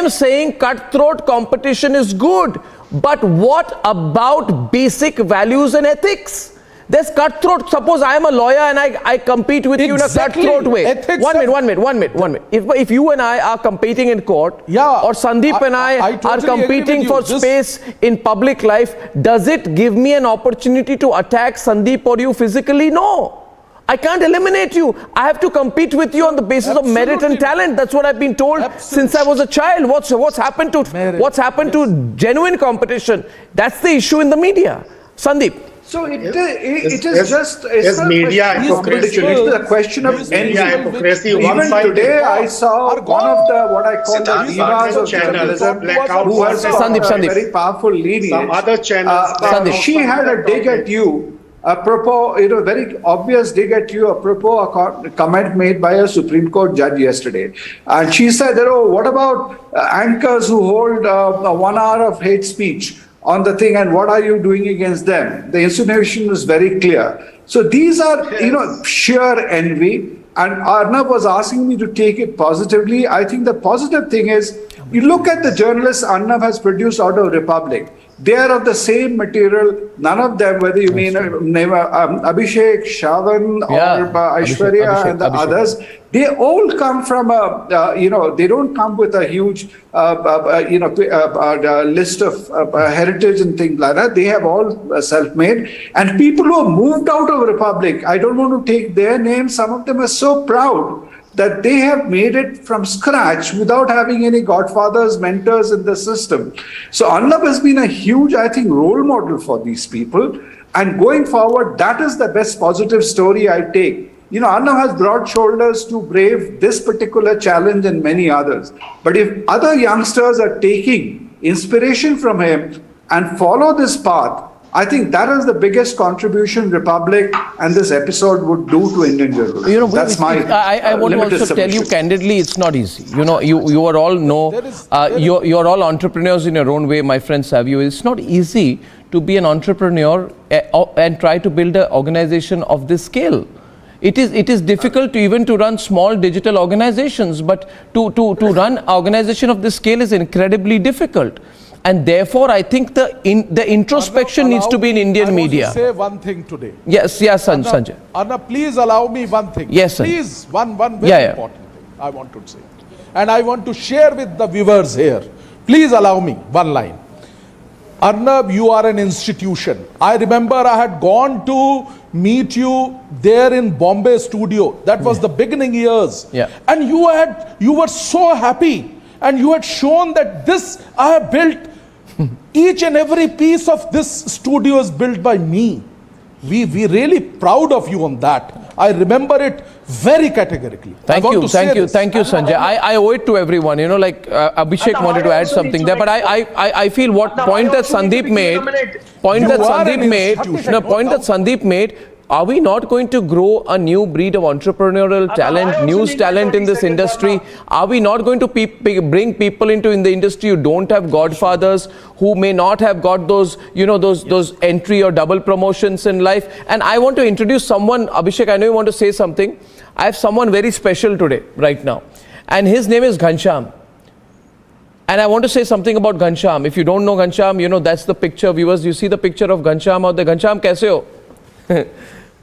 saying cutthroat competition is good. But what about basic values and ethics? There's cutthroat. Suppose I am a lawyer and I compete with you in a cutthroat way. Ethics 1 minute. If you and I are competing in court, or Sandeep and I are competing for space in public life, does it give me an opportunity to attack Sandeep or you physically? No. I can't eliminate you. I have to compete with you on the basis of merit and talent. That's what I've been told since I was a child. What's happened to genuine competition? That's the issue in the media. Sandeep. So it is just media hypocrisy. It's a question of hypocrisy. Even today, I saw one of the what I call the divas of journalism, who has a very powerful lineage. Some other channels. She had a dig at you, apropos, very obvious dig at you, apropos a comment made by a Supreme Court judge yesterday. And she said, what about anchors who hold 1 hour of hate speech on the thing, and what are you doing against them? The insinuation was very clear. So these are, sheer envy. And Arnab was asking me to take it positively. I think the positive thing is, you look at the journalists Arnab has produced out of Republic. They are of the same material. None of them, whether you mean Abhishek, Shavan, or Aishwarya and the others, they all come from they don't come with a huge, list of heritage and things like that. They have all self-made. And people who have moved out of Republic, I don't want to take their names. Some of them are so proud that they have made it from scratch without having any godfathers, mentors in the system. So Arnab has been a huge, I think, role model for these people. And going forward, that is the best positive story I take. Arnab has broad shoulders to brave this particular challenge and many others. But if other youngsters are taking inspiration from him and follow this path, I think that is the biggest contribution Republic and this episode would do to Indian journalism. That's my I want to also tell you candidly, it's not easy. You are all you're all entrepreneurs in your own way, my friend Savio. It's not easy to be an entrepreneur and try to build an organization of this scale. It is difficult to run small digital organizations, but to run an organization of this scale is incredibly difficult. And therefore, I think the introspection needs to be in Indian media. I want to say one thing today. Yes, Sanjay. Arnab, please allow me one thing. Yes, sir. Please, one very important thing I want to say. And I want to share with the viewers here. Please allow me one line. Arnab, you are an institution. I remember I had gone to meet you there in Bombay studio. That was the beginning years. Yeah. And you were so happy. And you had shown that this I have built. Each and every piece of this studio is built by me. We really proud of you on that. I remember it very categorically. Thank you, Sanjay. I owe it to everyone. You know, like Abhishek wanted to add something there, but I feel what point that Sandeep made. Are we not going to grow a new breed of entrepreneurial talent, news talent in this industry? Are we not going to bring people in the industry who don't have godfathers, who may not have got those, those entry or double promotions in life? And I want to introduce someone, Abhishek, I know you want to say something. I have someone very special today, right now. And his name is Ghanshyam. And I want to say something about Ghanshyam. If you don't know Ghanshyam, that's the picture, viewers. You see the picture of Ghanshyam out there. Ghanshyam, kaise ho?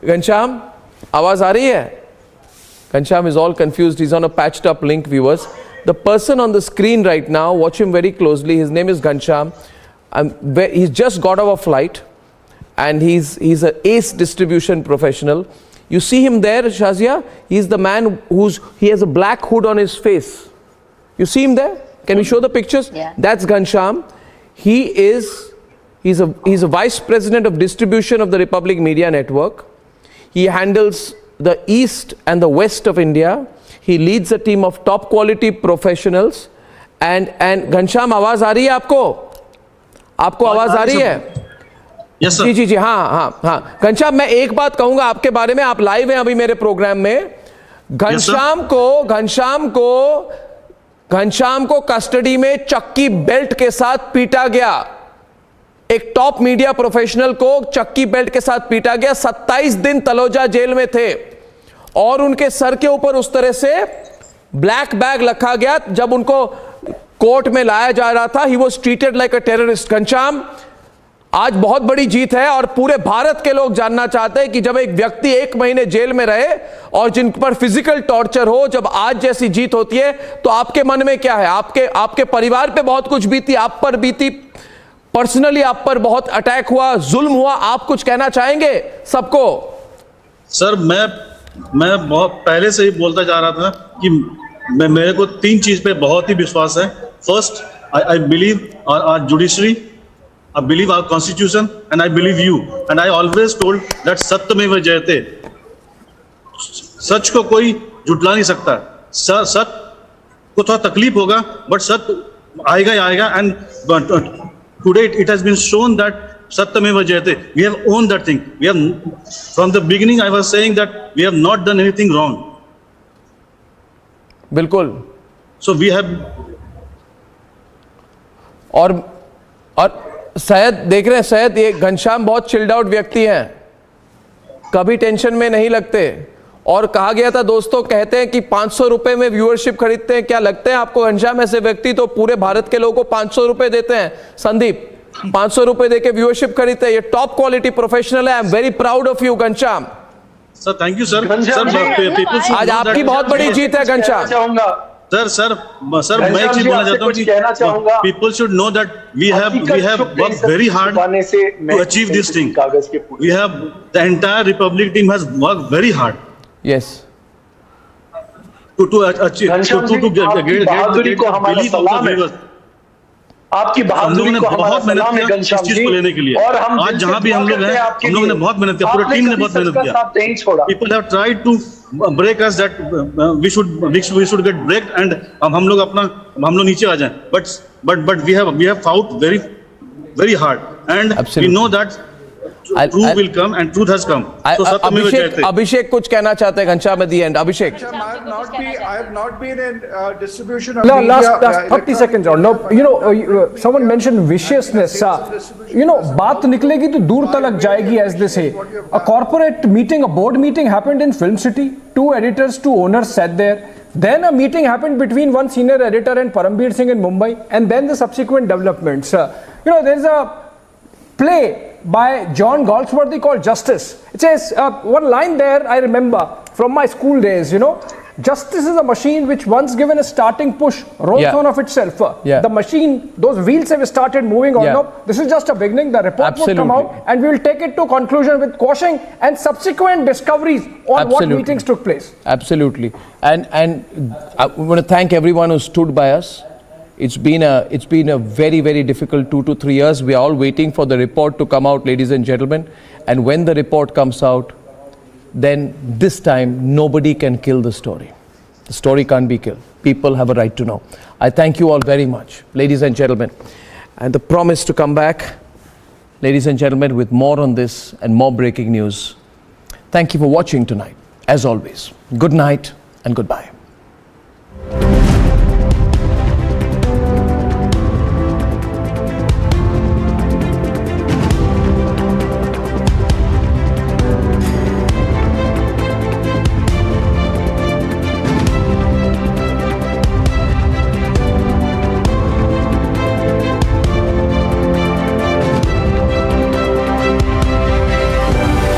Ghanshyam, आवाज आ रही है? Ghanshyam is all confused. He's on a patched up link, viewers. The person on the screen right now, watch him very closely. His name is Ghanshyam. He's just got off a flight, and he's an ace distribution professional. You see him there, Shazia? He's the man he has a black hood on his face. You see him there? Can we show the pictures? Yeah. That's Ghanshyam. He's a vice president of distribution of the Republic Media Network. He handles the east and the west of India. He leads a team of top quality professionals. And Ghanshyam, आवाज आ रही है आपको? आपको आवाज आ रही है? Yes, sir. जी हाँ. Ghanshyam, मैं एक बात कहूंगा आपके बारे में. आप लाइव हैं अभी मेरे प्रोग्राम में. घनश्याम को कस्टडी में चक्की बेल्ट के साथ पीटा गया. एक टॉप मीडिया प्रोफेशनल को चक्की बेल्ट के साथ पीटा गया. 27 दिन तलोजा जेल में थे और उनके सर के ऊपर उस तरह से ब्लैक बैग रखा गया. जब उनको कोर्ट में लाया जा रहा था, he was treated like a terrorist. Ghanshyam, आज बहुत बड़ी जीत है और पूरे भारत के लोग जानना चाहते हैं कि जब एक व्यक्ति 1 महीने जेल में रहे और जिन पर फिजिकल टॉर्चर हो, जब आज जैसी जीत होती है तो आपके मन में क्या है? आपके परिवार पे बहुत कुछ बीती, आप पर बीती, पर्सनली आप पर बहुत अटैक हुआ, जुल्म हुआ. आप कुछ कहना चाहेंगे सबको? सर, मैं बहुत पहले से ही बोलता जा रहा था कि मेरे को 3 चीज पे बहुत ही विश्वास है. First, I believe our judiciary, I believe our constitution, and I believe you. And I always told that सत्यमेव जयते. सच को कोई झुटला नहीं सकता. सच को थोड़ा तकलीफ होगा, but सत्य आएगा ही आएगा. And today it has been shown that सत्यमेव जयते. We have owned that thing. We have, from the beginning I was saying that we have not done anything wrong. बिल्कुल. So we have. और सैयद देख रहे हैं, सैयद, ये घनश्याम बहुत चिल्ड आउट व्यक्ति हैं, कभी टेंशन में नहीं लगते. और कहा गया था, दोस्तों कहते हैं कि 500 रुपए में व्यूअरशिप खरीदते हैं. क्या लगते हैं आपको घनश्याम ऐसे व्यक्ति तो पूरे भारत के लोगों को 500 रुपए देते हैं? संदीप, 500 रुपए देके व्यूअरशिप खरीदते हैं. ये टॉप क्वालिटी प्रोफेशनि. I am very proud of you Ghanshyam. Sir, thank you sir. आज आपकी बहुत बड़ी जीत है घनश्याम. सर, मैं एक चीज बोलना चाहता हूँ कि people should know that we have worked very hard to achieve this thing. We have, the entire Republic team has worked very hard. Yes. To achieve, to get belief of the viewers. आपकी बहादुरी को हमारा सलाम है घनश्याम जी. लेने के लिए और हम आज जहाँ भी हम लोग हैं, हम लोगों ने बहुत मेहनत किया, पूरी टीम ने बहुत मेहनत किया. People have tried to break us that we should get break and हम लोग नीचे आ जाएं. But we have fought very hard and Absolutely. we know that truth will come and truth has come. So Abhishek कुछ कहना चाहते हैं Ghanshyam at the end. Abhishek. I have not been in distribution of last 30 seconds or no. Someone mentioned viciousness. बात निकलेगी तो दूर तक जाएगी, as they say. A corporate meeting, a board meeting happened in Film City. 2 editors, 2 owners sat there. Then a meeting happened between one senior editor and Parambir Singh in Mumbai, and then the subsequent developments. There's a play by John Galsworthy called Justice. It says, one line there I remember from my school days, justice is a machine which once given a starting push rolls on of itself. The machine, those wheels have started moving on. No, this is just a beginning. The report will come out and we will take it to conclusion with quashing and subsequent discoveries on what meetings took place. Absolutely. And I want to thank everyone who stood by us. It's been a very, very difficult 2 to 3 years. We are all waiting for the report to come out, ladies and gentlemen. And when the report comes out, then this time nobody can kill the story. The story can't be killed. People have a right to know. I thank you all very much, ladies and gentlemen. And the promise to come back, ladies and gentlemen, with more on this and more breaking news. Thank you for watching tonight. As always, good night and goodbye.